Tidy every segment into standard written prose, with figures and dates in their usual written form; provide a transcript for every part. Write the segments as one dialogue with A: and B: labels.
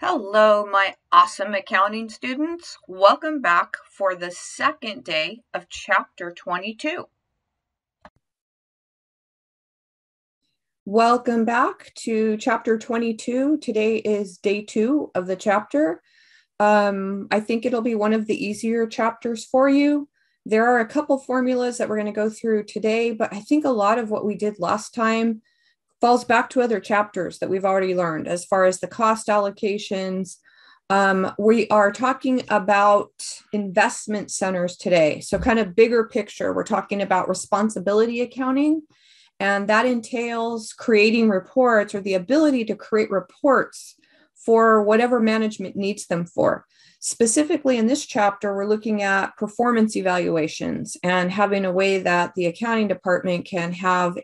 A: Hello, my awesome accounting students. Welcome back for the second day of Chapter 22.
B: Welcome back to Chapter 22. Today is day 2 of the chapter. I think it'll be one of the easier chapters for you. There are a couple formulas that we're going to go through today, but I think a lot of what we did last time falls back to other chapters that we've already learned as far as the cost allocations. We are talking about investment centers today. So kind of bigger picture, we're talking about responsibility accounting, and that entails creating reports or the ability to create reports for whatever management needs them for. Specifically in this chapter, we're looking at performance evaluations and having a way that the accounting department can have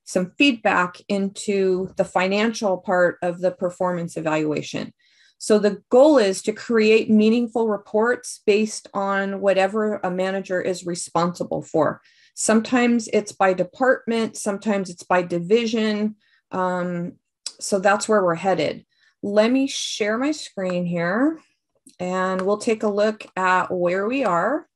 B: some feedback into the financial part of the performance evaluation. So the goal is to create meaningful reports based on whatever a manager is responsible for. Sometimes it's by department, sometimes it's by division. So that's where we're headed. Let me share my screen here and we'll take a look at where we are.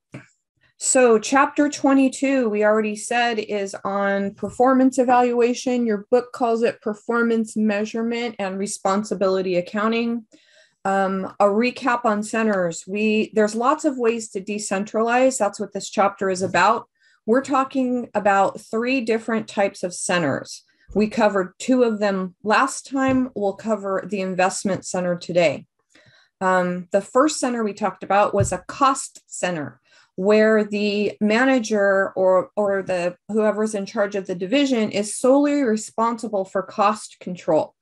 B: So chapter 22, we already said, is on performance evaluation. Your book calls it performance measurement and responsibility accounting. A recap on centers. There's lots of ways to decentralize. That's what this chapter is about. We're talking about 3 different types of centers. We covered 2 of them last time. We'll cover the investment center today. The first center we talked about was a cost center, where the manager or whoever's in charge of the division is solely responsible for cost control.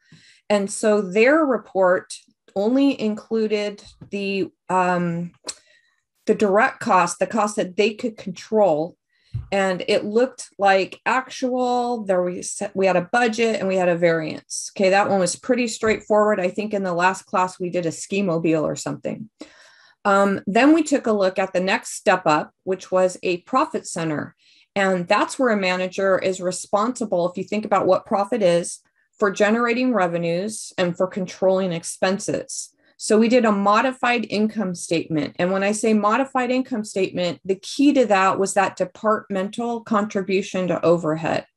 B: And so their report only included the direct cost, the cost that they could control. And it looked like actual. We had a budget and we had a variance. Okay, that one was pretty straightforward. I think in the last class we did a ski-mobile or something. Then we took a look at the next step up, which was a profit center. And that's where a manager is responsible, if you think about what profit is, for generating revenues and for controlling expenses. So we did a modified income statement. And when I say modified income statement, the key to that was that departmental contribution to overhead.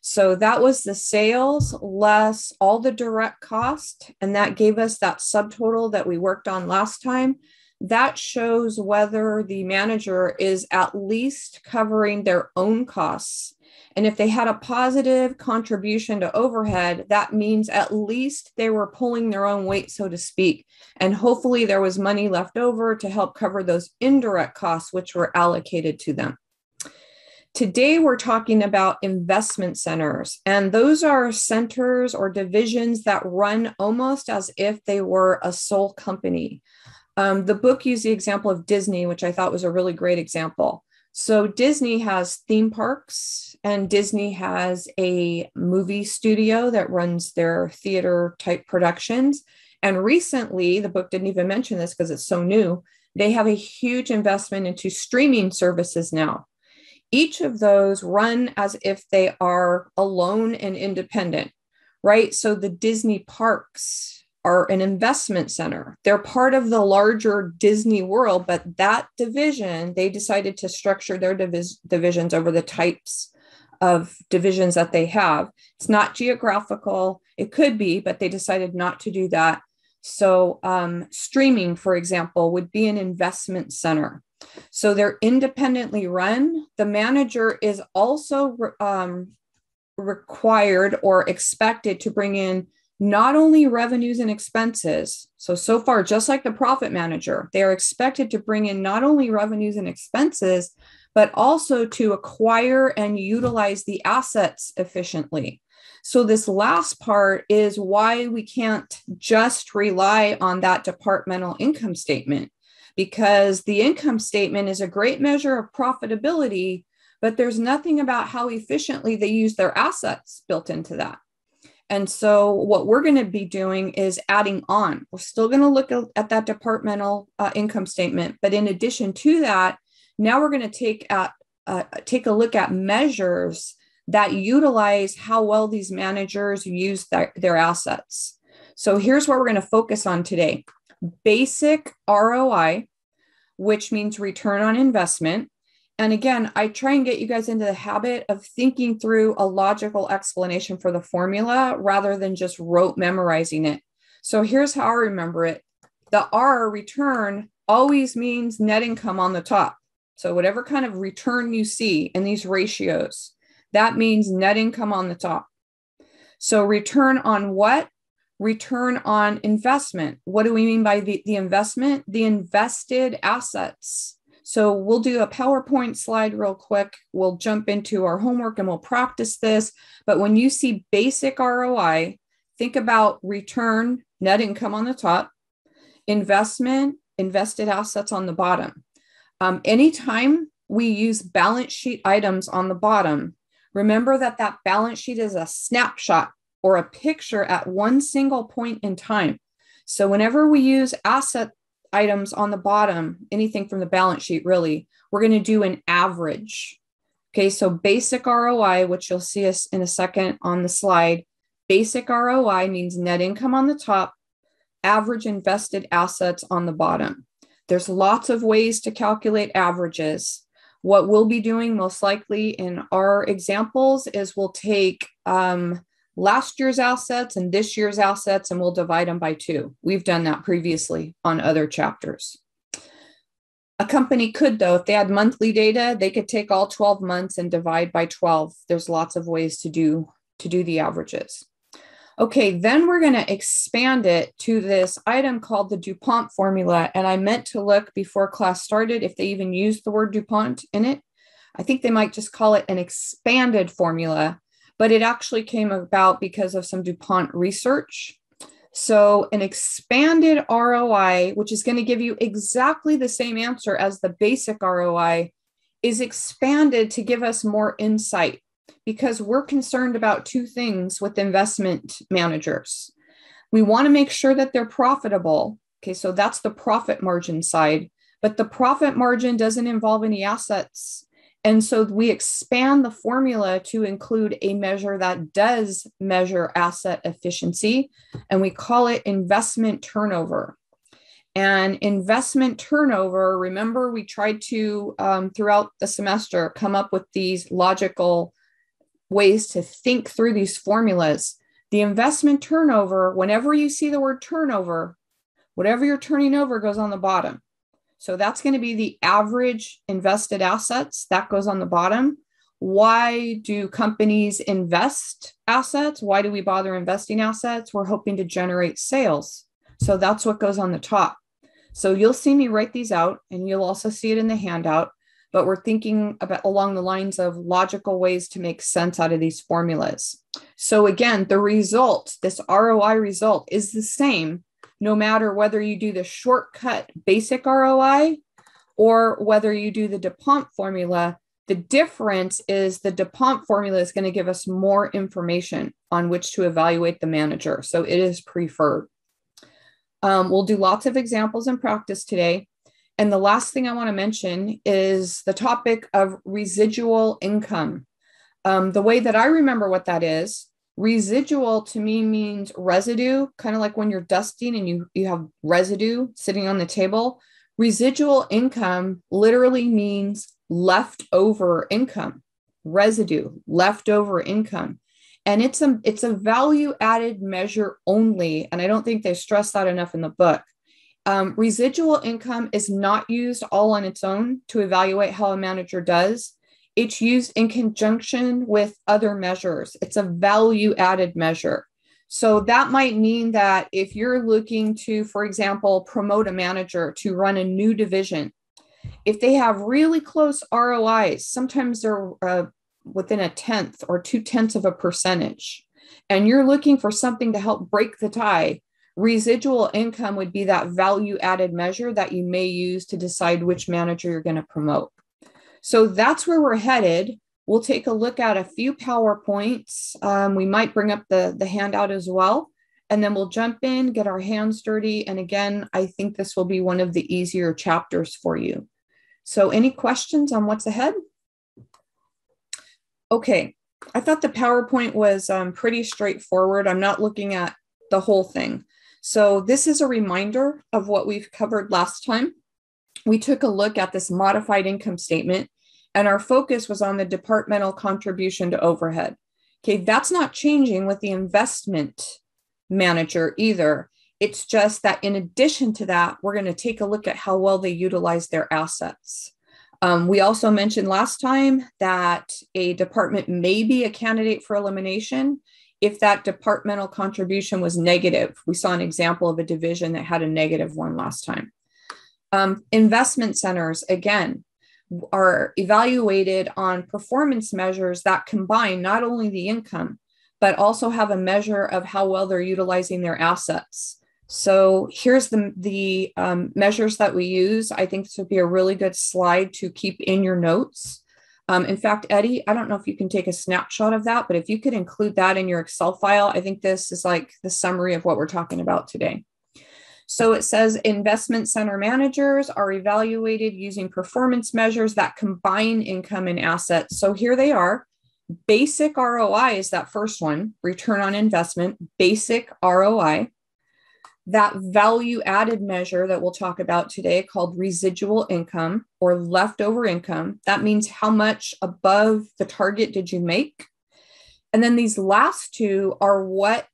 B: So that was the sales less all the direct cost. And that gave us that subtotal that we worked on last time. That shows whether the manager is at least covering their own costs. And if they had a positive contribution to overhead, that means at least they were pulling their own weight, so to speak. And hopefully there was money left over to help cover those indirect costs, which were allocated to them. Today, we're talking about investment centers, and those are centers or divisions that run almost as if they were a sole company. The book used the example of Disney, which I thought was a really great example. So Disney has theme parks, and Disney has a movie studio that runs their theater type productions. And recently, the book didn't even mention this because it's so new, they have a huge investment into streaming services now. Each of those run as if they are alone and independent, right? So the Disney parks are an investment center. They're part of the larger Disney world, but that division, they decided to structure their divisions over the types of divisions that they have. It's not geographical. It could be, but they decided not to do that. So streaming, for example, would be an investment center. So they're independently run. The manager is also required or expected to bring in not only revenues and expenses. So far, just like the profit manager, they are expected to bring in not only revenues and expenses, but also to acquire and utilize the assets efficiently. So this last part is why we can't just rely on that departmental income statement, because the income statement is a great measure of profitability, but there's nothing about how efficiently they use their assets built into that. And so what we're going to be doing is adding on. We're still going to look at that departmental income statement. But in addition to that, now we're going to take a look at measures that utilize how well these managers use their assets. So here's what we're going to focus on today. Basic ROI, which means return on investment. And again, I try and get you guys into the habit of thinking through a logical explanation for the formula rather than just rote memorizing it. So here's how I remember it. The R, return, always means net income on the top. So whatever kind of return you see in these ratios, that means net income on the top. So return on what? Return on investment. What do we mean by the investment? The invested assets. So we'll do a PowerPoint slide real quick. We'll jump into our homework and we'll practice this. But when you see basic ROI, think about return, net income on the top, investment, invested assets on the bottom. Anytime we use balance sheet items on the bottom, remember that that balance sheet is a snapshot or a picture at one single point in time. So whenever we use asset items on the bottom, anything from the balance sheet, really, we're going to do an average. Okay, so basic ROI, which you'll see us in a second on the slide, basic ROI means net income on the top, average invested assets on the bottom. There's lots of ways to calculate averages. What we'll be doing most likely in our examples is we'll take last year's assets and this year's assets, and we'll divide them by 2. We've done that previously on other chapters. A company could, though, if they had monthly data, they could take all 12 months and divide by 12. There's lots of ways to do the averages. Okay, then we're going to expand it to this item called the DuPont formula. And I meant to look before class started if they even used the word DuPont in it. I think they might just call it an expanded formula, but it actually came about because of some DuPont research. So an expanded ROI, which is going to give you exactly the same answer as the basic ROI, is expanded to give us more insight, because we're concerned about 2 things with investment managers. We want to make sure that they're profitable. Okay, so that's the profit margin side, but the profit margin doesn't involve any assets. And so we expand the formula to include a measure that does measure asset efficiency, and we call it investment turnover. And investment turnover, remember, we tried to, throughout the semester, come up with these logical ways to think through these formulas. The investment turnover, whenever you see the word turnover, whatever you're turning over goes on the bottom. So that's going to be the average invested assets. That goes on the bottom. Why do companies invest assets? Why do we bother investing assets? We're hoping to generate sales. So that's what goes on the top. So you'll see me write these out, and you'll also see it in the handout. But we're thinking about along the lines of logical ways to make sense out of these formulas. So again, the result, this ROI result, is the same no matter whether you do the shortcut basic ROI or whether you do the DuPont formula. The difference is the DuPont formula is going to give us more information on which to evaluate the manager. So it is preferred. We'll do lots of examples in practice today. And the last thing I want to mention is the topic of residual income. The way that I remember what that is, residual to me means residue, kind of like when you're dusting and you have residue sitting on the table. Residual income literally means leftover income, residue, leftover income. And it's a value added measure only. And I don't think they stress that enough in the book. Residual income is not used all on its own to evaluate how a manager does. It's used in conjunction with other measures. It's a value added measure. So that might mean that if you're looking to, for example, promote a manager to run a new division, if they have really close ROIs, sometimes they're within 1/10 or 0.2%, and you're looking for something to help break the tie, residual income would be that value added measure that you may use to decide which manager you're going to promote. So that's where we're headed. We'll take a look at a few PowerPoints. We might bring up the handout as well, and then we'll jump in, get our hands dirty. And again, I think this will be one of the easier chapters for you. So any questions on what's ahead? Okay, I thought the PowerPoint was pretty straightforward. I'm not looking at the whole thing. So this is a reminder of what we've covered last time. We took a look at this modified income statement, and our focus was on the departmental contribution to overhead. Okay, that's not changing with the investment manager either. It's just that in addition to that, we're going to take a look at how well they utilize their assets. We also mentioned last time that a department may be a candidate for elimination if that departmental contribution was negative. We saw an example of a division that had a negative one last time. Investment centers, again, are evaluated on performance measures that combine not only the income, but also have a measure of how well they're utilizing their assets. So here's the measures that we use. I think this would be a really good slide to keep in your notes. In fact, Eddie, I don't know if you can take a snapshot of that, but if you could include that in your Excel file, I think this is like the summary of what we're talking about today. So it says investment center managers are evaluated using performance measures that combine income and assets. So here they are. Basic ROI is that first one, return on investment, basic ROI. That value added measure that we'll talk about today called residual income or leftover income. That means how much above the target did you make? And then these last two are what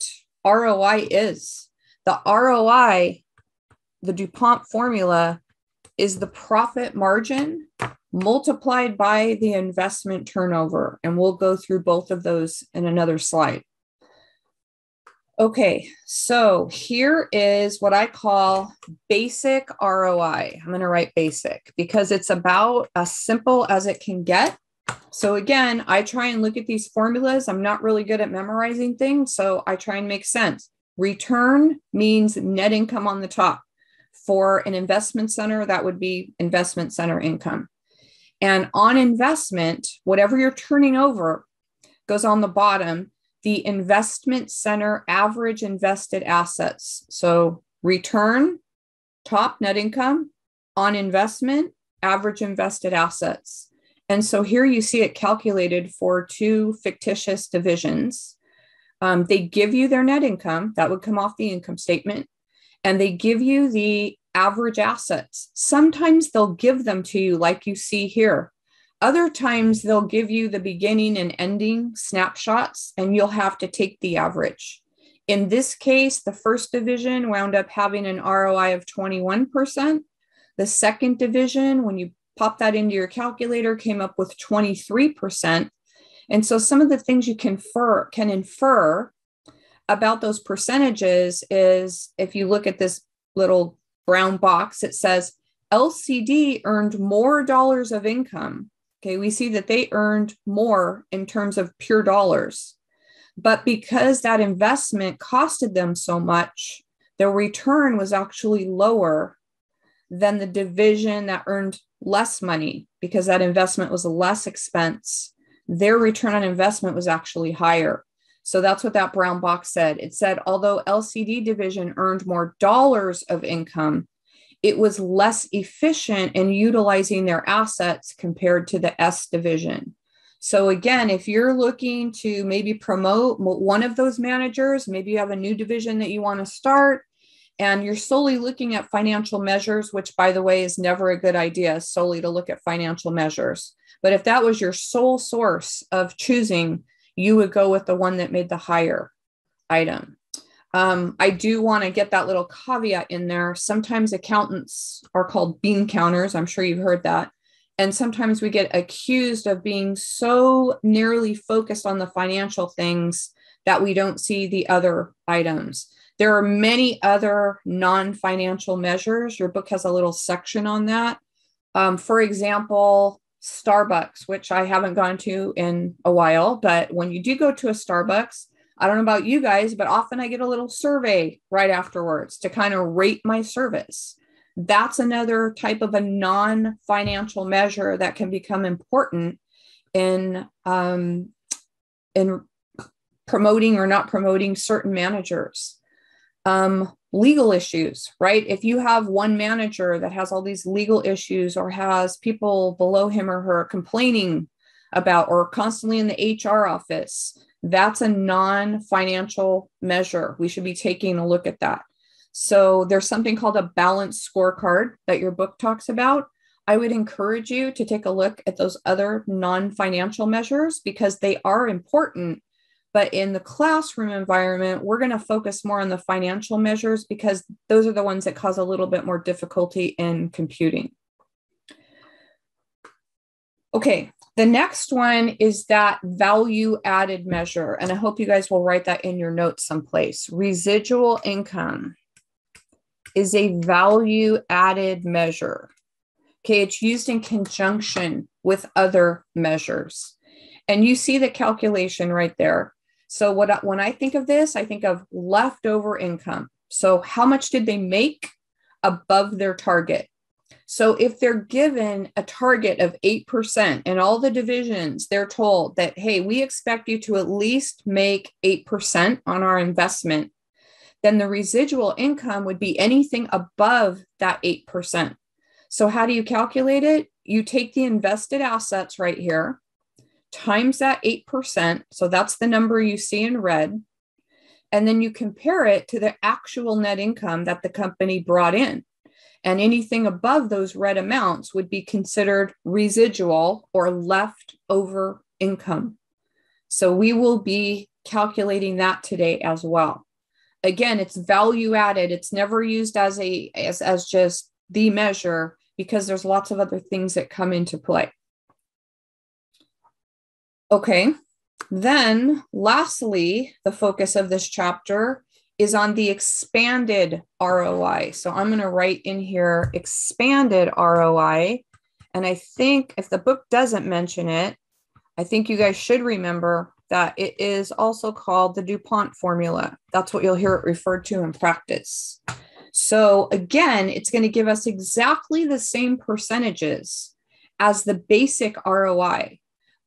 B: ROI is. The ROI, the DuPont formula, is the profit margin multiplied by the investment turnover. And we'll go through both of those in another slide. Okay, so here is what I call basic ROI. I'm going to write basic because it's about as simple as it can get. So again, I try and look at these formulas. I'm not really good at memorizing things, so I try and make sense. Return means net income on the top. For an investment center, that would be investment center income. And on investment, whatever you're turning over goes on the bottom, the investment center average invested assets. So return, top net income, on investment, average invested assets. And so here you see it calculated for two fictitious divisions. They give you their net income, that would come off the income statement, and they give you the average assets. Sometimes they'll give them to you like you see here. Other times they'll give you the beginning and ending snapshots and you'll have to take the average. In this case, the first division wound up having an ROI of 21%. The second division, when you pop that into your calculator, came up with 23%. And so some of the things you can infer about those percentages is if you look at this little brown box, it says LCD earned more dollars of income. Okay, we see that they earned more in terms of pure dollars. But because that investment costed them so much, their return was actually lower than the division that earned less money because that investment was a less expense. Their return on investment was actually higher. So that's what that brown box said. It said, although LCD division earned more dollars of income, it was less efficient in utilizing their assets compared to the S division. So again, if you're looking to maybe promote one of those managers, maybe you have a new division that you want to start, and you're solely looking at financial measures, which by the way is never a good idea, solely to look at financial measures. But if that was your sole source of choosing, you would go with the one that made the higher item. I do want to get that little caveat in there. Sometimes accountants are called bean counters. I'm sure you've heard that. And sometimes we get accused of being so narrowly focused on the financial things that we don't see the other items. There are many other non-financial measures. Your book has a little section on that. For example, Starbucks, which I haven't gone to in a while, but when you do go to a Starbucks, I don't know about you guys, but often I get a little survey right afterwards to kind of rate my service. That's another type of a non-financial measure that can become important in promoting or not promoting certain managers. Legal issues, right? If you have one manager that has all these legal issues or has people below him or her complaining about or constantly in the HR office, that's a non-financial measure. We should be taking a look at that. So there's something called a balanced scorecard that your book talks about. I would encourage you to take a look at those other non-financial measures because they are important. But in the classroom environment, we're going to focus more on the financial measures because those are the ones that cause a little bit more difficulty in computing. Okay, the next one is that value added measure. And I hope you guys will write that in your notes someplace. Residual income is a value added measure. Okay, it's used in conjunction with other measures. And you see the calculation right there. So when I think of this, I think of leftover income. So how much did they make above their target? So if they're given a target of 8% in all the divisions, they're told that, hey, we expect you to at least make 8% on our investment, then the residual income would be anything above that 8%. So how do you calculate it? You take the invested assets right here, times that 8%. So that's the number you see in red. And then you compare it to the actual net income that the company brought in. And anything above those red amounts would be considered residual or leftover income. So we will be calculating that today as well. Again, it's value added. It's never used as just the measure because there's lots of other things that come into play. Okay, then lastly, the focus of this chapter is on the expanded ROI. So I'm going to write in here expanded ROI. And I think if the book doesn't mention it, I think you guys should remember that it is also called the DuPont Formula. That's what you'll hear it referred to in practice. So again, it's going to give us exactly the same percentages as the basic ROI,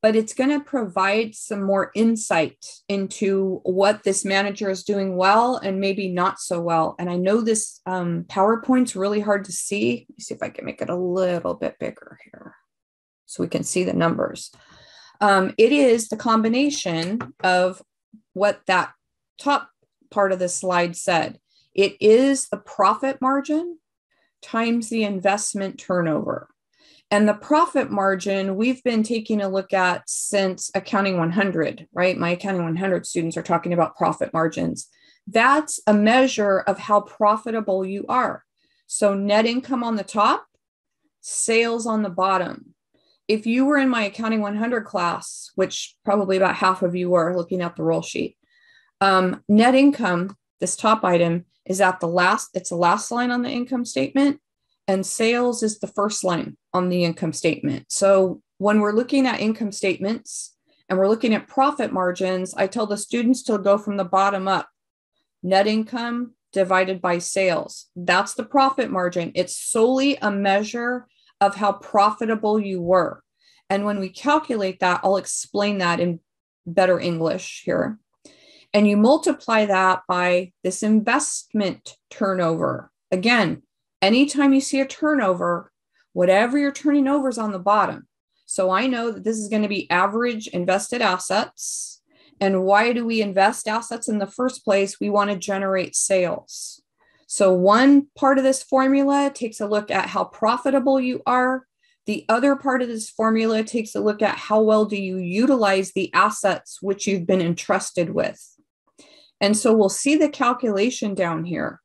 B: but it's going to provide some more insight into what this manager is doing well and maybe not so well. And I know this PowerPoint's really hard to see. Let me see if I can make it a little bit bigger here so we can see the numbers. It is the combination of what that top part of the slide said. It is the profit margin times the investment turnover. And the profit margin we've been taking a look at since Accounting 100, right? My Accounting 100 students are talking about profit margins. That's a measure of how profitable you are. So net income on the top, sales on the bottom. If you were in my Accounting 100 class, which probably about half of you were looking at the roll sheet, net income, this top item, is at it's the last line on the income statement, and sales is the first line on the income statement. So when we're looking at income statements and we're looking at profit margins, I tell the students to go from the bottom up. Net income divided by sales. That's the profit margin. It's solely a measure of how profitable you were. And when we calculate that, I'll explain that in better English here. And you multiply that by this investment turnover. Again, anytime you see a turnover, whatever you're turning over is on the bottom. So I know that this is going to be average invested assets. And why do we invest assets in the first place? We want to generate sales. So one part of this formula takes a look at how profitable you are. The other part of this formula takes a look at how well do you utilize the assets which you've been entrusted with. And so we'll see the calculation down here.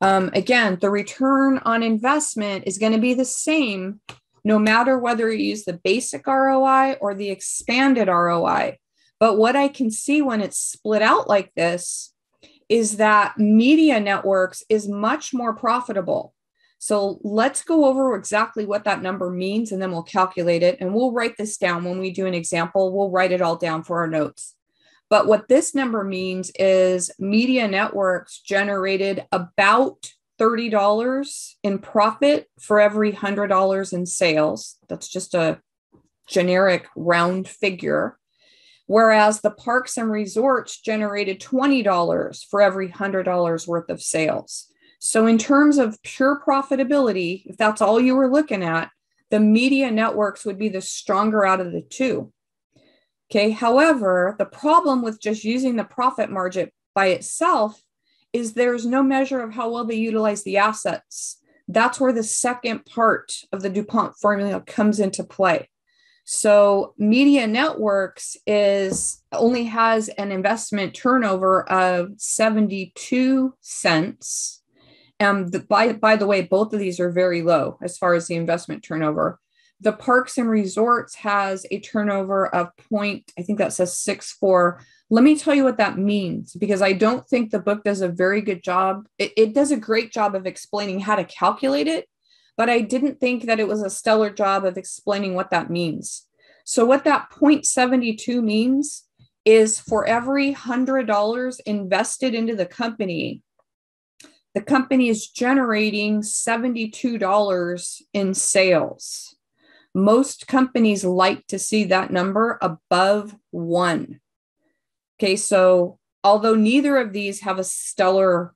B: Again, the return on investment is going to be the same no matter whether you use the basic ROI or the expanded ROI. But what I can see when it's split out like this is that media networks is much more profitable. So let's go over exactly what that number means, and then we'll calculate it. And we'll write this down when we do an example. We'll write it all down for our notes. But what this number means is media networks generated about $30 in profit for every $100 in sales. That's just a generic round figure. Whereas the parks and resorts generated $20 for every $100 worth of sales. So in terms of pure profitability, if that's all you were looking at, the media networks would be the stronger out of the two. Okay. However, the problem with just using the profit margin by itself is there's no measure of how well they utilize the assets. That's where the second part of the DuPont formula comes into play. So media networks only has an investment turnover of 72 cents. By the way, both of these are very low as far as the investment turnover. The parks and resorts has a turnover of I think that says 6.4. Let me tell you what that means, because I don't think the book does a very good job. It does a great job of explaining how to calculate it, but I didn't think that it was a stellar job of explaining what that means. So what that 0.72 means is for every $100 invested into the company is generating $72 in sales. Most companies like to see that number above 1. Okay, so although neither of these have a stellar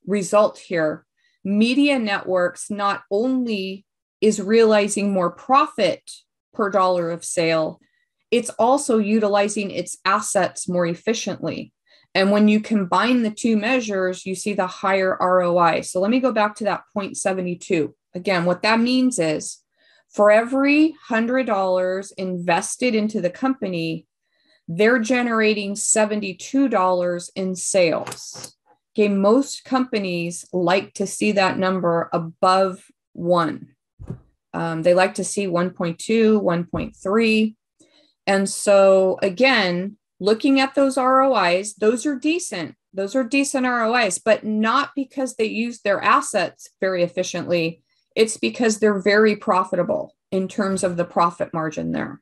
B: result here, media networks not only is realizing more profit per dollar of sale, it's also utilizing its assets more efficiently. And when you combine the two measures, you see the higher ROI. So let me go back to that 0.72. Again, what that means is for every $100 invested into the company, they're generating $72 in sales. Okay, most companies like to see that number above 1. They like to see 1.2, 1.3. And so again, looking at those ROIs, those are decent. Those are decent ROIs, but not because they use their assets very efficiently. It's because they're very profitable in terms of the profit margin there.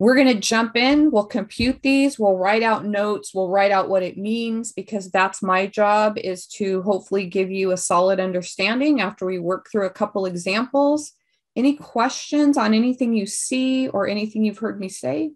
B: We're going to jump in. We'll compute these. We'll write out notes. We'll write out what it means, because that's my job, is to hopefully give you a solid understanding after we work through a couple examples. Any questions on anything you see or anything you've heard me say?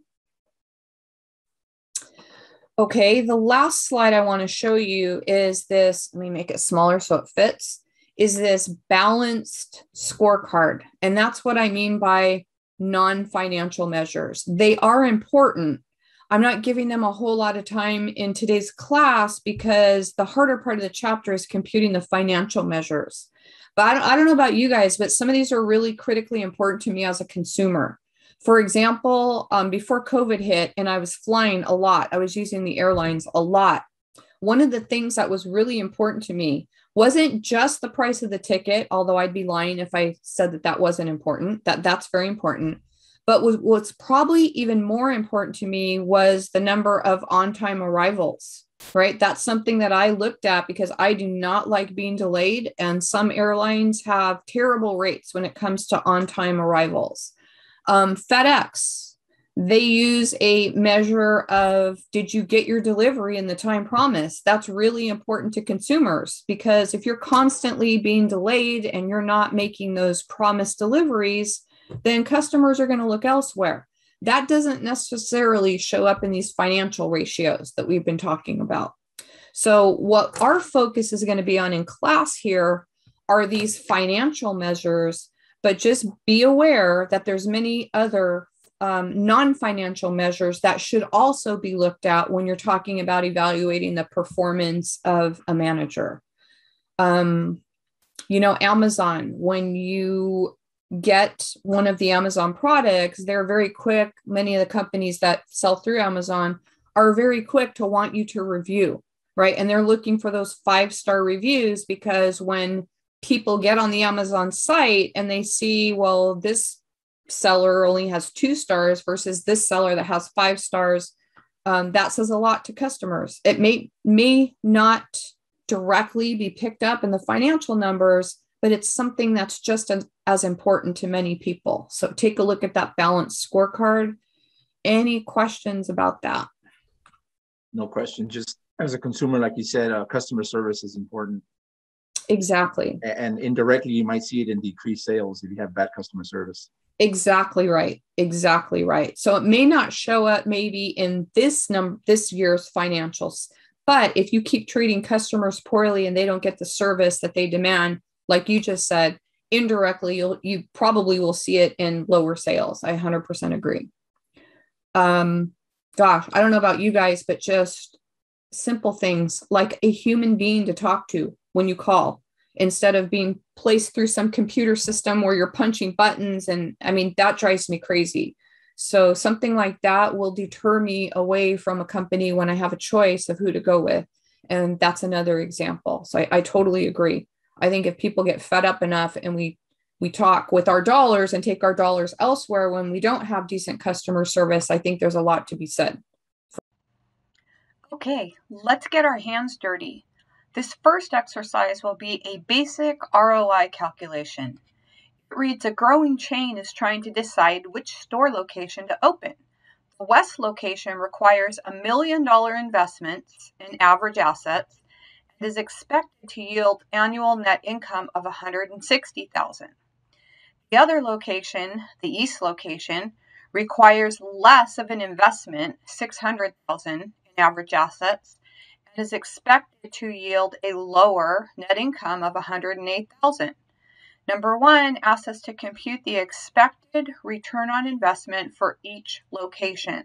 B: Okay, the last slide I want to show you is this. Let me make it smaller so it fits. Is this balanced scorecard. And that's what I mean by non-financial measures. They are important. I'm not giving them a whole lot of time in today's class because the harder part of the chapter is computing the financial measures. But I don't know about you guys, but some of these are really critically important to me as a consumer. For example, before COVID hit and I was flying a lot, I was using the airlines a lot. One of the things that was really important to me wasn't just the price of the ticket, although I'd be lying if I said that that wasn't important. That's very important. But what's probably even more important to me was the number of on-time arrivals, right? That's something that I looked at because I do not like being delayed. And some airlines have terrible rates when it comes to on-time arrivals. FedEx, they use a measure of, did you get your delivery in the time promised? That's really important to consumers, because if you're constantly being delayed and you're not making those promised deliveries, then customers are going to look elsewhere. That doesn't necessarily show up in these financial ratios that we've been talking about. So what our focus is going to be on in class here are these financial measures, but just be aware that there's many other non-financial measures that should also be looked at when you're talking about evaluating the performance of a manager. Amazon, when you get one of the Amazon products, they're very quick. Many of the companies that sell through Amazon are very quick to want you to review, right? And they're looking for those 5-star reviews, because when people get on the Amazon site and they see, well, this seller only has 2 stars versus this seller that has 5 stars, that says a lot to customers. It may not directly be picked up in the financial numbers, but it's something that's just as important to many people. So take a look at that balanced scorecard. Any questions about that?
C: No question. Just as a consumer, like you said, customer service is important.
B: Exactly.
C: And indirectly, you might see it in decreased sales if you have bad customer service.
B: Exactly right. Exactly right. So it may not show up maybe in this year's financials, but if you keep treating customers poorly and they don't get the service that they demand, like you just said, indirectly, you probably will see it in lower sales. I 100% agree. Gosh, I don't know about you guys, but just simple things like a human being to talk to when you call, instead of being placed through some computer system where you're punching buttons. And I mean, that drives me crazy. So something like that will deter me away from a company when I have a choice of who to go with. And that's another example. So I totally agree. I think if people get fed up enough and we talk with our dollars and take our dollars elsewhere when we don't have decent customer service, I think there's a lot to be said.
A: Okay, let's get our hands dirty. This first exercise will be a basic ROI calculation. It reads, a growing chain is trying to decide which store location to open. The West location requires $1 million investments in average assets and is expected to yield annual net income of $160,000. The other location, the East location, requires less of an investment, $600,000 in average assets, and is expected to yield a lower net income of $108,000. Number one asks us to compute the expected return on investment for each location.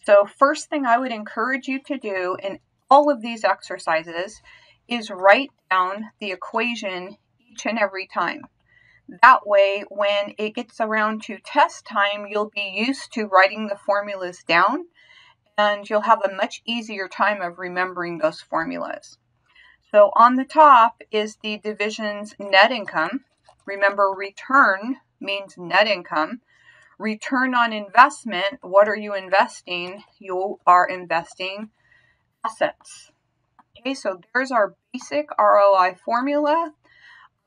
A: So first thing I would encourage you to do in all of these exercises is write down the equation each and every time. That way, when it gets around to test time, you'll be used to writing the formulas down, and you'll have a much easier time of remembering those formulas. So on the top is the division's net income. Remember, return means net income. Return on investment, what are you investing? You are investing assets. Okay, so there's our basic ROI formula.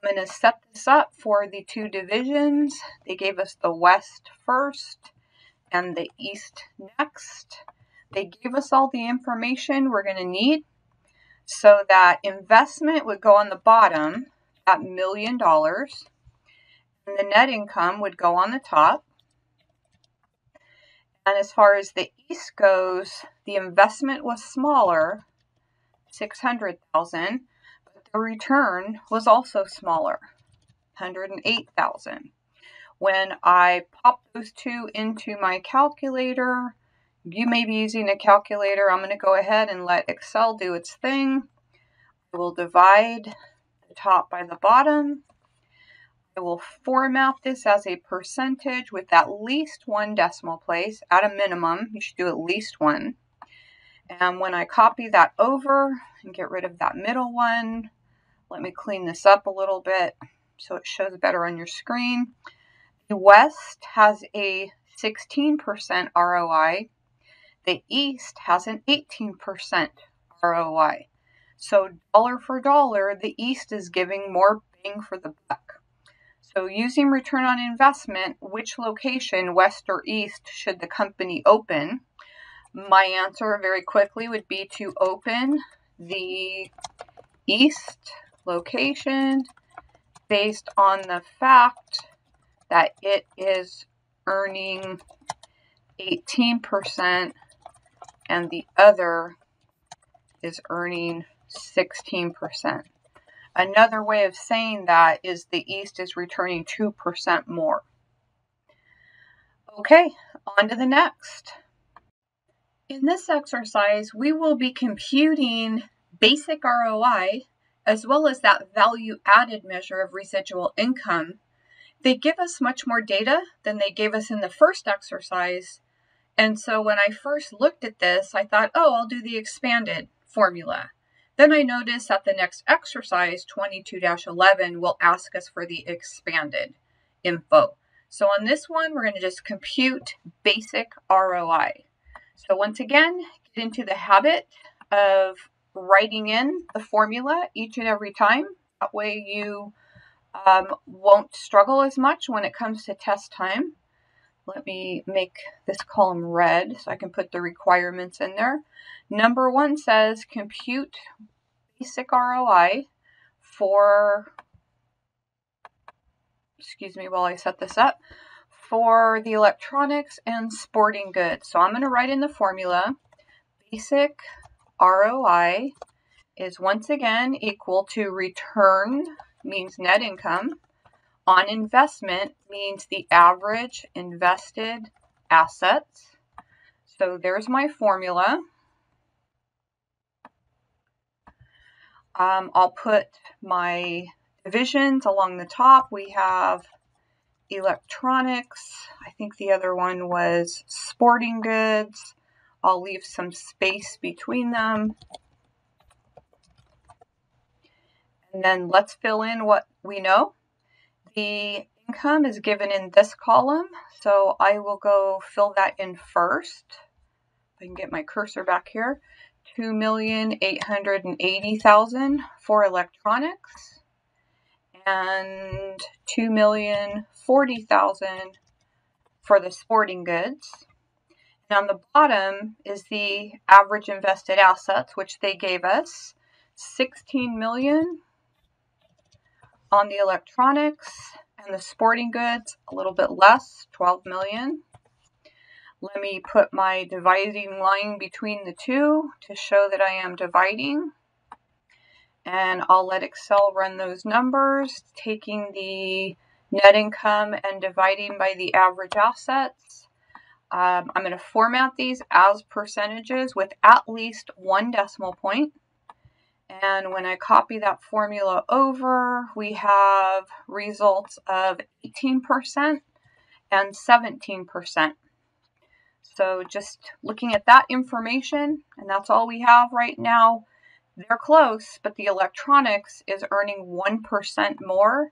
A: I'm going to set this up for the two divisions. They gave us the West first and the East next. They gave us all the information we're going to need. So that investment would go on the bottom at $1 million. And the net income would go on the top. And as far as the East goes, the investment was smaller, $600,000. The return was also smaller, $108,000. When I pop those two into my calculator, you may be using a calculator. I'm going to go ahead and let Excel do its thing. I will divide the top by the bottom. I will format this as a percentage with at least one decimal place. At a minimum, you should do at least one. And when I copy that over and get rid of that middle one, let me clean this up a little bit so it shows better on your screen. The West has a 16% ROI. The East has an 18% ROI. So dollar for dollar, the East is giving more bang for the buck. So using return on investment, which location, West or East, should the company open? My answer very quickly would be to open the East location based on the fact that it is earning 18% and the other is earning 16%. Another way of saying that is the East is returning 2% more. Okay, on to the next. In this exercise, we will be computing basic ROI as well as that value added measure of residual income. They give us much more data than they gave us in the first exercise. And so when I first looked at this, I thought, oh, I'll do the expanded formula. Then I noticed that the next exercise, 22-11, will ask us for the expanded info. So on this one, we're going to just compute basic ROI. So once again, get into the habit of writing in the formula each and every time. That way you won't struggle as much when it comes to test time. Let me make this column red so I can put the requirements in there. Number one says compute basic ROI for, excuse me while I set this up, for the electronics and sporting goods. So I'm going to write in the formula. Basic ROI is once again equal to return, means net income, on investment means the average invested assets. So there's my formula. I'll put my divisions along the top. We have electronics. I think the other one was sporting goods. I'll leave some space between them. And then let's fill in what we know. The income is given in this column, so I will go fill that in first. If I can get my cursor back here. 2,880,000 for electronics and 2,040,000 for the sporting goods. And on the bottom is the average invested assets, which they gave us 16 million on the electronics, and the sporting goods a little bit less, 12 million. Let me put my dividing line between the two to show that I am dividing. And I'll let Excel run those numbers, taking the net income and dividing by the average assets. I'm going to format these as percentages with at least one decimal point. And when I copy that formula over, we have results of 18% and 17%. So just looking at that information, and that's all we have right now, they're close, but the electronics is earning 1% more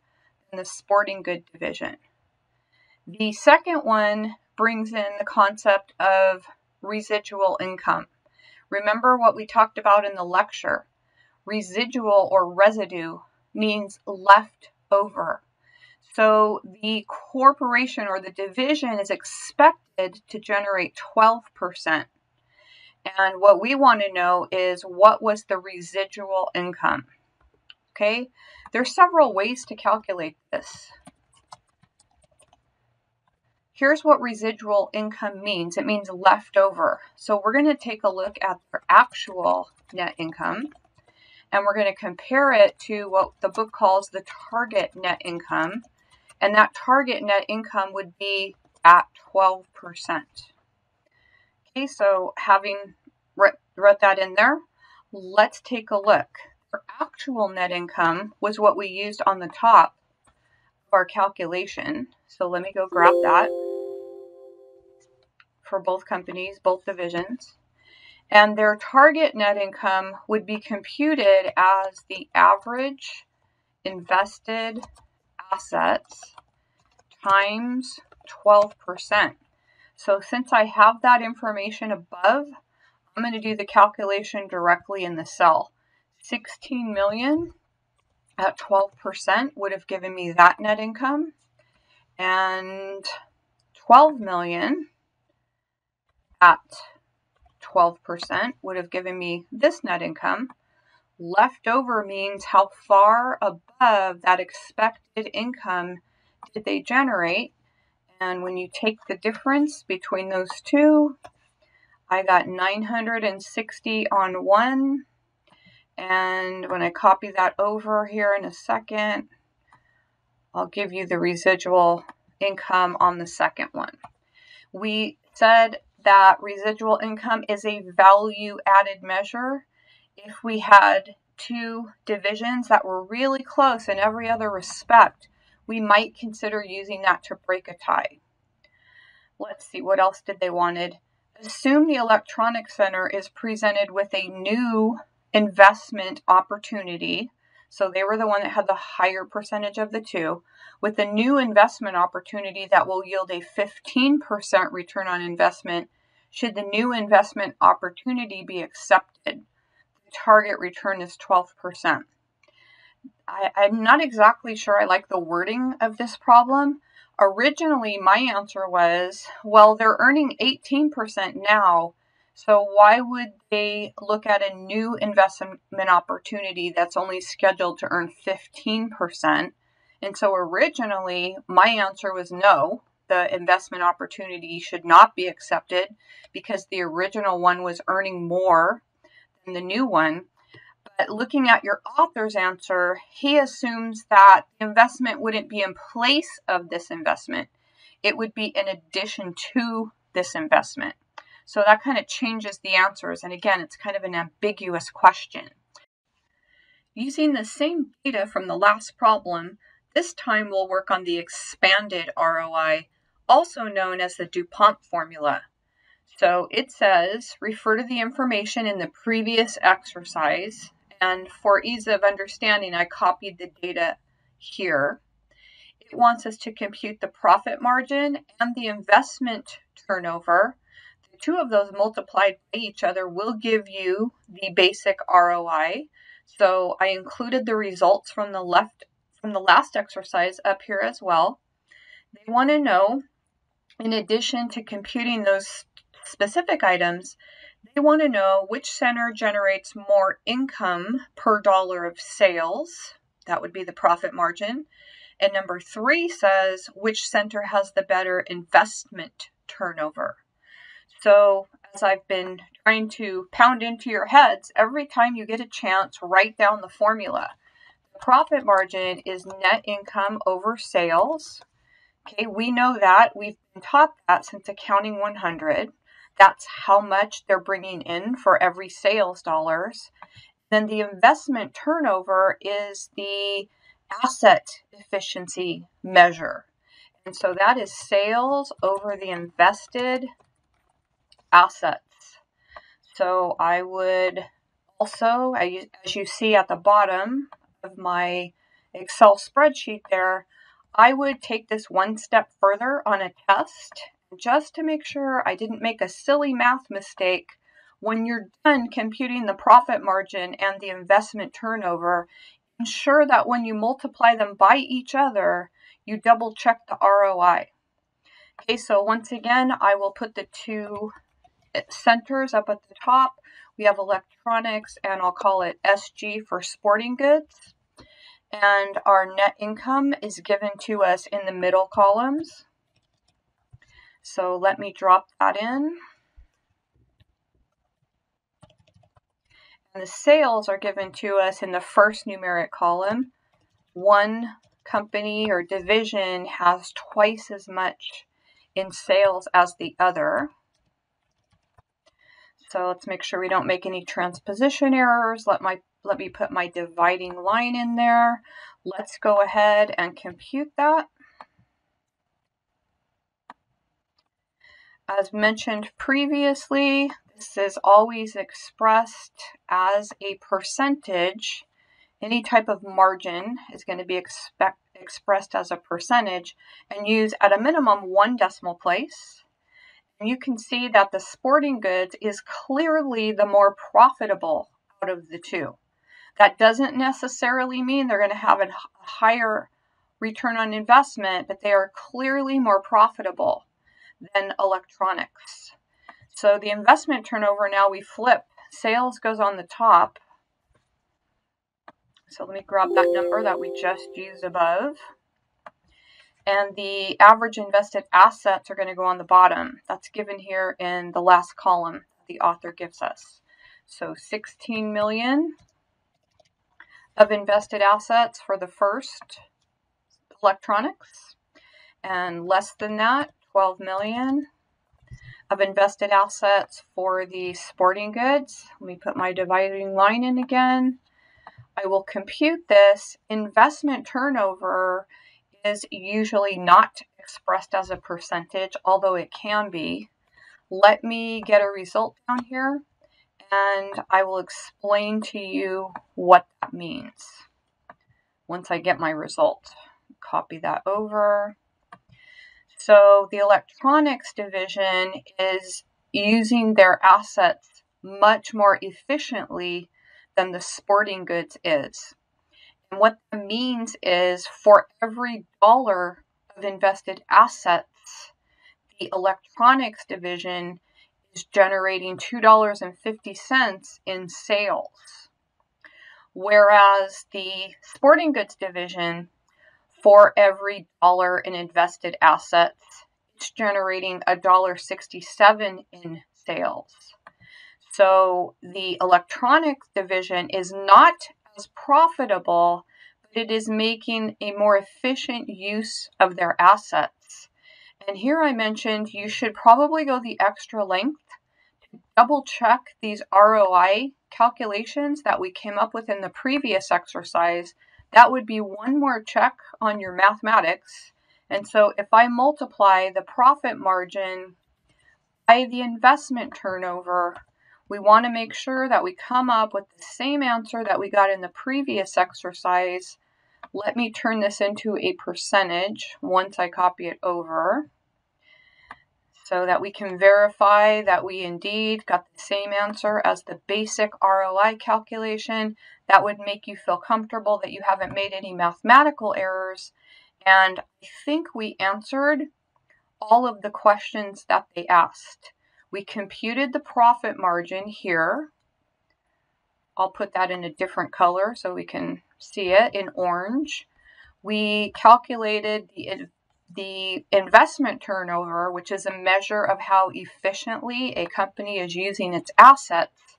A: than the sporting good division. The second one brings in the concept of residual income. Remember what we talked about in the lecture. Residual or residue means left over. So the corporation or the division is expected to generate 12%. And what we want to know is what was the residual income. Okay, there's several ways to calculate this. Here's what residual income means. It means left over. So we're going to take a look at their actual net income. And we're going to compare it to what the book calls the target net income. And that target net income would be at 12%. Okay, so having wrote that in there, let's take a look. Our actual net income was what we used on the top of our calculation. So let me go grab that for both companies, both divisions. And their target net income would be computed as the average invested assets times 12%. So since I have that information above, I'm going to do the calculation directly in the cell. 16 million at 12% would have given me that net income, and 12 million at 12% would have given me this net income. Leftover means how far above that expected income did they generate. And when you take the difference between those two, I got 960 on one. And when I copy that over here in a second, I'll give you the residual income on the second one. We said that residual income is a value-added measure. If we had two divisions that were really close in every other respect, we might consider using that to break a tie. Let's see, what else did they wanted? Assume the electronics center is presented with a new investment opportunity. So they were the one that had the higher percentage of the two, with a new investment opportunity that will yield a 15% return on investment. Should the new investment opportunity be accepted, the target return is 12%. I'm not exactly sure I like the wording of this problem. Originally, my answer was, well, they're earning 18% now, so why would they look at a new investment opportunity that's only scheduled to earn 15%? And so originally, my answer was no, the investment opportunity should not be accepted because the original one was earning more than the new one. But looking at your author's answer, he assumes that the investment wouldn't be in place of this investment. It would be in addition to this investment. So that kind of changes the answers. And again, it's kind of an ambiguous question. Using the same data from the last problem, this time we'll work on the expanded ROI, also known as the DuPont Formula. So it says, refer to the information in the previous exercise, and for ease of understanding, I copied the data here. It wants us to compute the profit margin and the investment turnover. The two of those multiplied by each other will give you the basic ROI. So I included the results from the last exercise up here as well. They want to know, in addition to computing those specific items, they want to know which center generates more income per dollar of sales. That would be the profit margin. And number 3 says which center has the better investment turnover. So as I've been trying to pound into your heads, every time you get a chance, write down the formula. The profit margin is net income over sales. Okay, we know that. We've been taught that since Accounting 100. That's how much they're bringing in for every sales dollars. Then the investment turnover is the asset efficiency measure. And so that is sales over the invested assets. So I would also, as you see at the bottom of my Excel spreadsheet there, I would take this one step further on a test just to make sure I didn't make a silly math mistake. When you're done computing the profit margin and the investment turnover, ensure that when you multiply them by each other, you double check the ROI. Okay, so once again, I will put the two centers up at the top. We have electronics, and I'll call it SG for sporting goods. And our net income is given to us in the middle columns. So let me drop that in. And the sales are given to us in the first numeric column. One company or division has twice as much in sales as the other. So let's make sure we don't make any transposition errors. Let me put my dividing line in there. Let's go ahead and compute that. As mentioned previously, this is always expressed as a percentage. Any type of margin is going to be expressed as a percentage and use at a minimum 1 decimal place. And you can see that the sporting goods is clearly the more profitable out of the two. That doesn't necessarily mean they're going to have a higher return on investment, but they are clearly more profitable than electronics. So the investment turnover, now we flip. Sales goes on the top. So let me grab that number that we just used above. And the average invested assets are going to go on the bottom. That's given here in the last column the author gives us. So 16 million of invested assets for the first electronics, and less than that, 12 million of invested assets for the sporting goods. Let me put my dividing line in again. I will compute this. Investment turnover is usually not expressed as a percentage, although it can be. Let me get a result down here, and I will explain to you what that means once I get my result. Copy that over. So the electronics division is using their assets much more efficiently than the sporting goods is. And what that means is for every dollar of invested assets, the electronics division is generating $2.50 in sales. Whereas the sporting goods division, for every dollar in invested assets, it's generating $1.67 in sales. So the electronics division is not as profitable, but it is making a more efficient use of their assets. And here I mentioned you should probably go the extra length to double check these ROI calculations that we came up with in the previous exercise, that would be one more check on your mathematics. And so if I multiply the profit margin by the investment turnover, we want to make sure that we come up with the same answer that we got in the previous exercise. Let me turn this into a percentage once I copy it over, so that we can verify that we indeed got the same answer as the basic ROI calculation. That would make you feel comfortable that you haven't made any mathematical errors. And I think we answered all of the questions that they asked. We computed the profit margin here. I'll put that in a different color so we can see it in orange. We calculated the investment turnover, which is a measure of how efficiently a company is using its assets.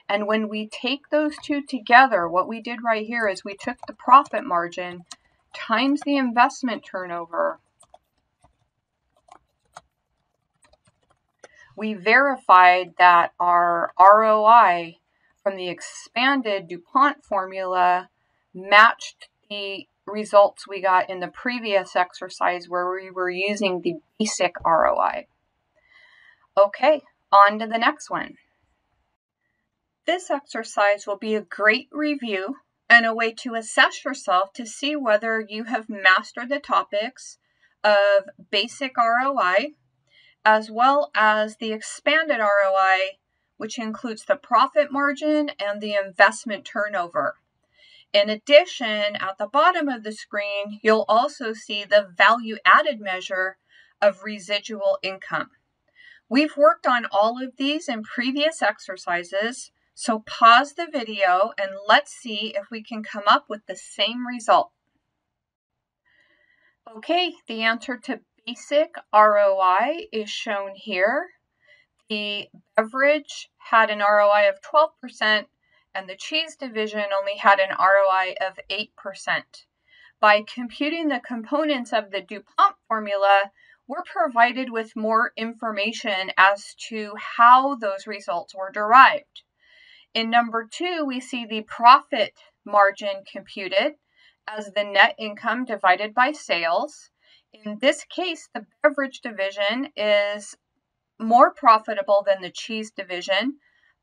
A: And when we take those two together, what we did right here is we took the profit margin times the investment turnover. We verified that our ROI from the expanded DuPont formula matched the results we got in the previous exercise where we were using the basic ROI. Okay, on to the next one. This exercise will be a great review and a way to assess yourself to see whether you have mastered the topics of basic ROI, as well as the expanded ROI, which includes the profit margin and the investment turnover. In addition, at the bottom of the screen, you'll also see the value added measure of residual income. We've worked on all of these in previous exercises, so pause the video and let's see if we can come up with the same result. Okay, the answer to basic ROI is shown here. The beverage had an ROI of 12%, and the cheese division only had an ROI of 8%. By computing the components of the DuPont formula, we're provided with more information as to how those results were derived. In number 2, we see the profit margin computed as the net income divided by sales. In this case, the beverage division is more profitable than the cheese division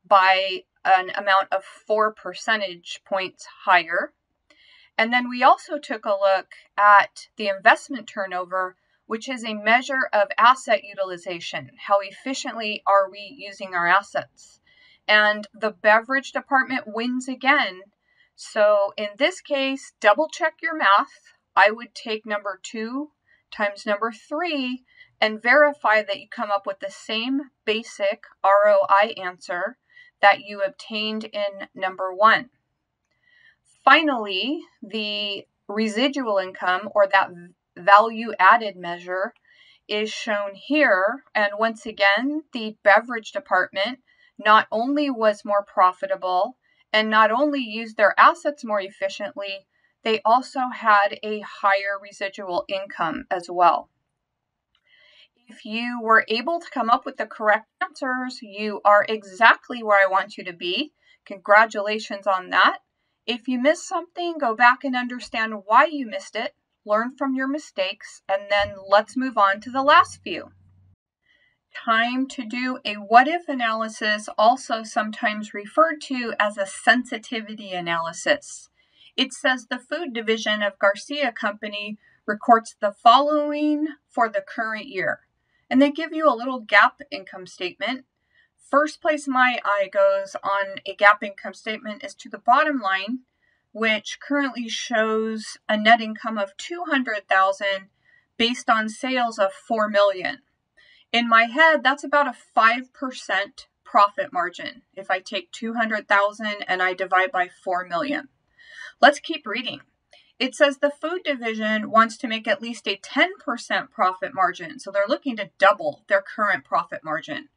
A: by an amount of 4 percentage points higher. And then we also took a look at the investment turnover, which is a measure of asset utilization. How efficiently are we using our assets? And the beverage department wins again. So in this case, double check your math. I would take number 2 times number 3 and verify that you come up with the same basic ROI answer that you obtained in number 1. Finally, the residual income, or that value added measure, is shown here. And once again, the beverage department not only was more profitable and not only used their assets more efficiently, they also had a higher residual income as well. If you were able to come up with the correct answers, you are exactly where I want you to be. Congratulations on that. If you missed something, go back and understand why you missed it, learn from your mistakes, and then let's move on to the last few. Time to do a what-if analysis, also sometimes referred to as a sensitivity analysis. It says the food division of Garcia Company records the following for the current year. And they give you a little GAAP income statement. First place my eye goes on a GAAP income statement is to the bottom line, which currently shows a net income of $200,000 based on sales of $4 million. In my head, that's about a 5% profit margin if I take $200,000 and I divide by $4 million. Let's keep reading. It says the food division wants to make at least a 10% profit margin, so they're looking to double their current profit margin.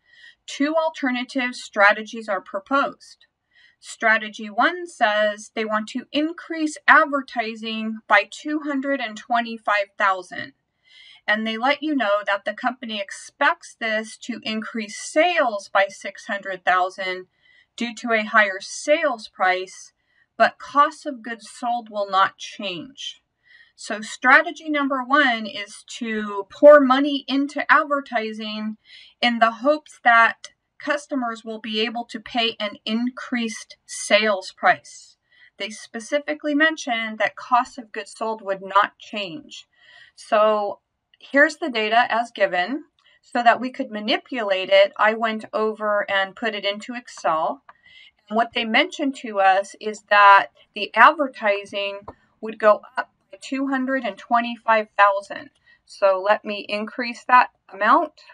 A: 2 alternative strategies are proposed. Strategy 1 says they want to increase advertising by $225,000. And they let you know that the company expects this to increase sales by $600,000 due to a higher sales price, but cost of goods sold will not change. So strategy number one is to pour money into advertising in the hopes that customers will be able to pay an increased sales price. They specifically mentioned that cost of goods sold would not change. So here's the data as given. So that we could manipulate it, I went over and put it into Excel. And what they mentioned to us is that the advertising would go up by $225,000. So let me increase that amount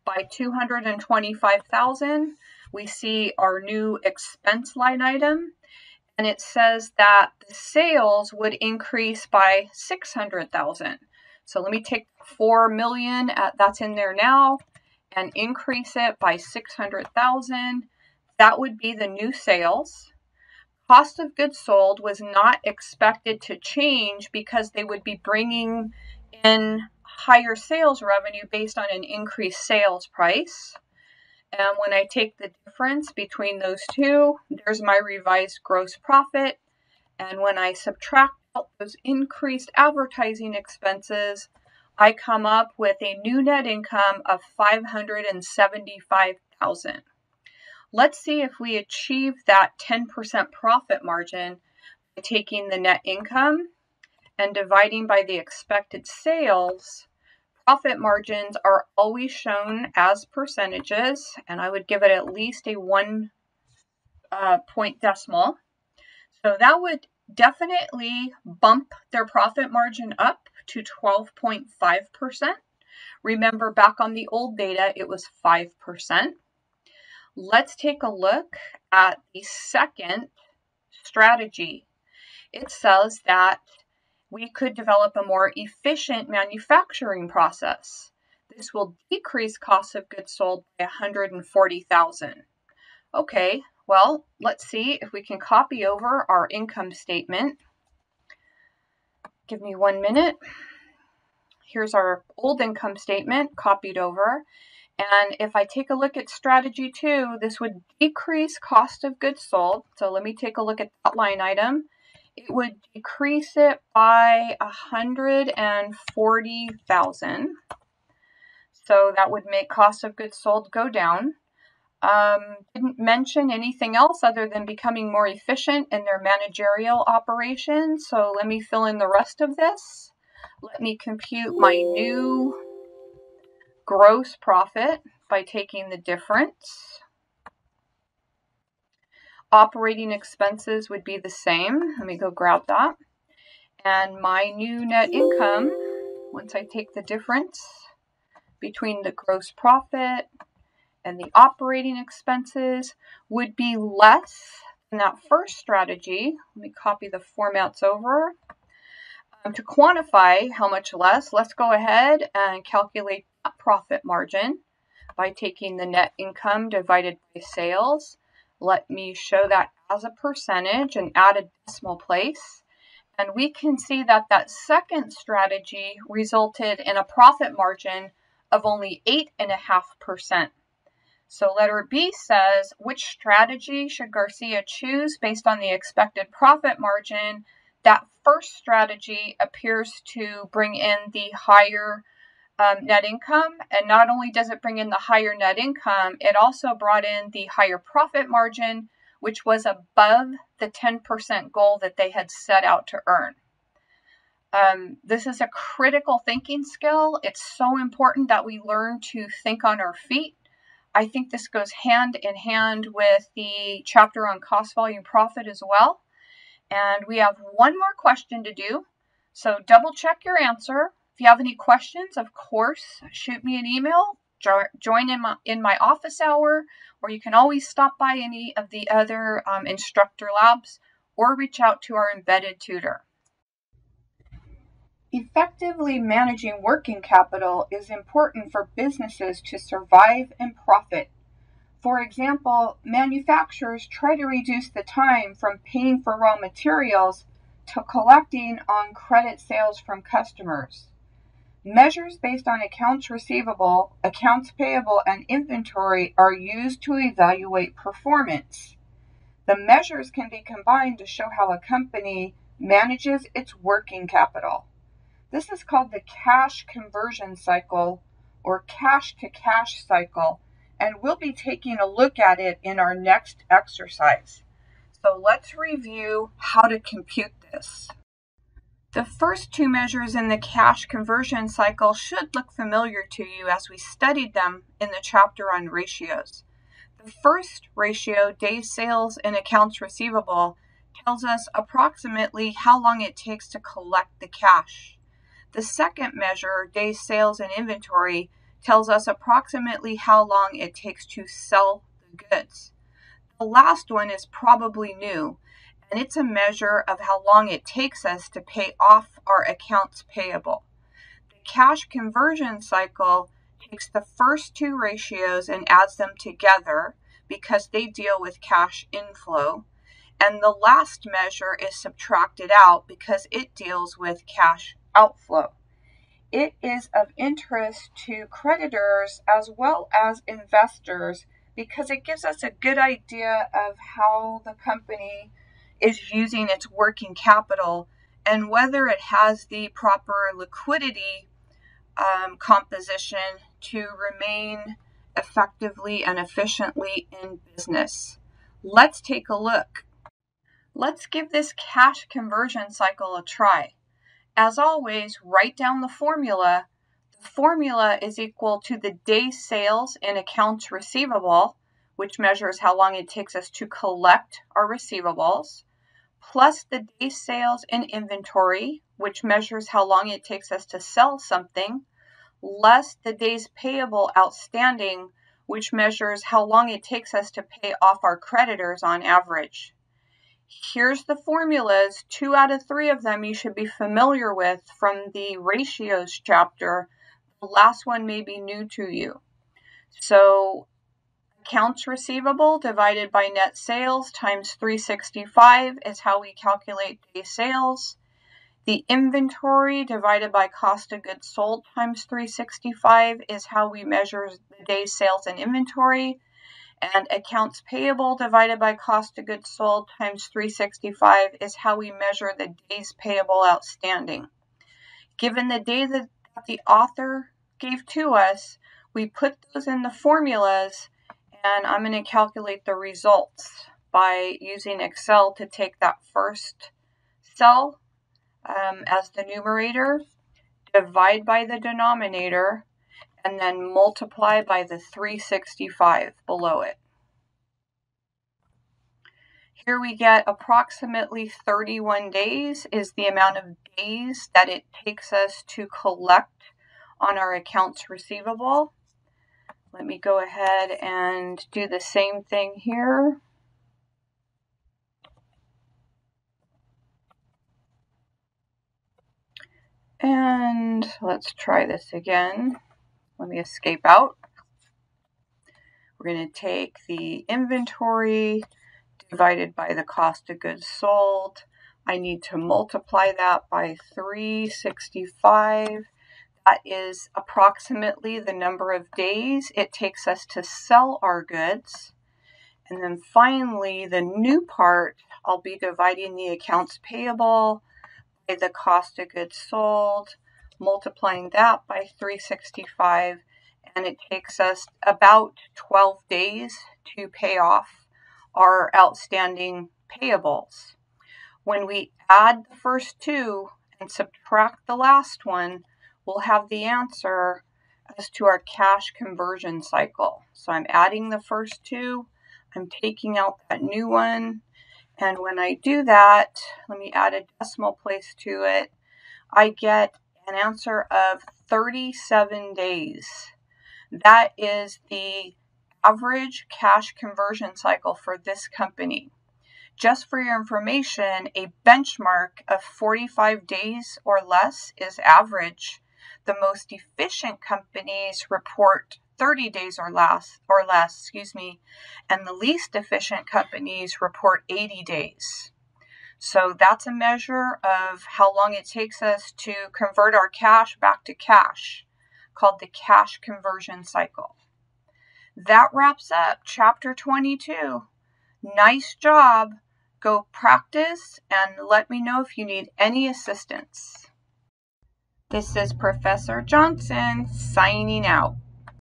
A: by $225,000. We see our new expense line item, and it says that the sales would increase by $600,000. So let me take $4 million that's in there now and increase it by $600,000. That would be the new sales. Cost of goods sold was not expected to change because they would be bringing in higher sales revenue based on an increased sales price. And when I take the difference between those two, there's my revised gross profit. And when I subtract out those increased advertising expenses, I come up with a new net income of $575,000. Let's see if we achieve that 10% profit margin by taking the net income and dividing by the expected sales. Profit margins are always shown as percentages, and I would give it at least a 1 point decimal. So that would definitely bump their profit margin up to 12.5%. Remember, back on the old data, it was 5%. Let's take a look at the second strategy. It says that we could develop a more efficient manufacturing process. This will decrease cost of goods sold by $140,000. Okay, well, let's see if we can copy over our income statement. Give me 1 minute. Here's our old income statement copied over. And if I take a look at strategy 2, this would decrease cost of goods sold. So let me take a look at that line item. It would decrease it by $140,000. So that would make cost of goods sold go down. Didn't mention anything else other than becoming more efficient in their managerial operations. So let me fill in the rest of this. Let me compute my new gross profit by taking the difference. Operating expenses would be the same. Let me go grab that. And my new net income, once I take the difference between the gross profit and the operating expenses, would be less than that first strategy. Let me copy the formats over. To quantify how much less, let's go ahead and calculate that profit margin by taking the net income divided by sales. Let me show that as a percentage and add a decimal place. And we can see that that second strategy resulted in a profit margin of only 8.5%. So letter B says, which strategy should Garcia choose based on the expected profit margin? That first strategy appears to bring in the higher net income. And not only does it bring in the higher net income, it also brought in the higher profit margin, which was above the 10% goal that they had set out to earn. This is a critical thinking skill. It's so important that we learn to think on our feet. I think this goes hand in hand with the chapter on cost, volume, profit as well. And we have one more question to do. So double check your answer. If you have any questions, of course, shoot me an email, join in my office hour, or you can always stop by any of the other instructor labs or reach out to our embedded tutor. Effectively managing working capital is important for businesses to survive and profit. For example, manufacturers try to reduce the time from paying for raw materials to collecting on credit sales from customers. Measures based on accounts receivable, accounts payable, and inventory are used to evaluate performance. The measures can be combined to show how a company manages its working capital. This is called the cash conversion cycle or cash to cash cycle, and we'll be taking a look at it in our next exercise. So let's review how to compute this. The first two measures in the cash conversion cycle should look familiar to you as we studied them in the chapter on ratios. The first ratio, days sales and accounts receivable, tells us approximately how long it takes to collect the cash. The second measure, days sales and inventory, tells us approximately how long it takes to sell the goods. The last one is probably new, and it's a measure of how long it takes us to pay off our accounts payable. The cash conversion cycle takes the first two ratios and adds them together because they deal with cash inflow, and the last measure is subtracted out because it deals with cash outflow. It is of interest to creditors as well as investors because it gives us a good idea of how the company is using its working capital and whether it has the proper liquidity composition to remain effectively and efficiently in business. Let's take a look. Let's give this cash conversion cycle a try. As always, write down the formula. The formula is equal to the days sales in accounts receivable, which measures how long it takes us to collect our receivables, plus the days sales in inventory, which measures how long it takes us to sell something, less the days payable outstanding, which measures how long it takes us to pay off our creditors on average. Here's the formulas. 2 out of 3 of them you should be familiar with from the ratios chapter. The last one may be new to you. So accounts receivable divided by net sales times 365 is how we calculate day sales. The inventory divided by cost of goods sold times 365 is how we measure the days sales and inventory. And accounts payable divided by cost of goods sold times 365 is how we measure the days payable outstanding. Given the data that the author gave to us, we put those in the formulas, and I'm going to calculate the results by using Excel to take that first cell as the numerator, divide by the denominator, and then multiply by the 365 below it. Here we get approximately 31 days is the amount of days that it takes us to collect on our accounts receivable. Let me go ahead and do the same thing here. And let's try this again. Let me escape out. We're going to take the inventory divided by the cost of goods sold. I need to multiply that by 365. That is approximately the number of days it takes us to sell our goods. And then finally, the new part, I'll be dividing the accounts payable by the cost of goods sold, multiplying that by 365, and it takes us about 12 days to pay off our outstanding payables. When we add the first two and subtract the last one, we'll have the answer as to our cash conversion cycle. So I'm adding the first two, I'm taking out that new one, and when I do that, let me add a decimal place to it, I get an answer of 37 days. That is the average cash conversion cycle for this company. Just for your information, a benchmark of 45 days or less is average. The most efficient companies report 30 days or less, and the least efficient companies report 80 days. So that's a measure of how long it takes us to convert our cash back to cash, called the cash conversion cycle. That wraps up chapter 22. Nice job. Go practice and let me know if you need any assistance. This is Professor Johnson signing out.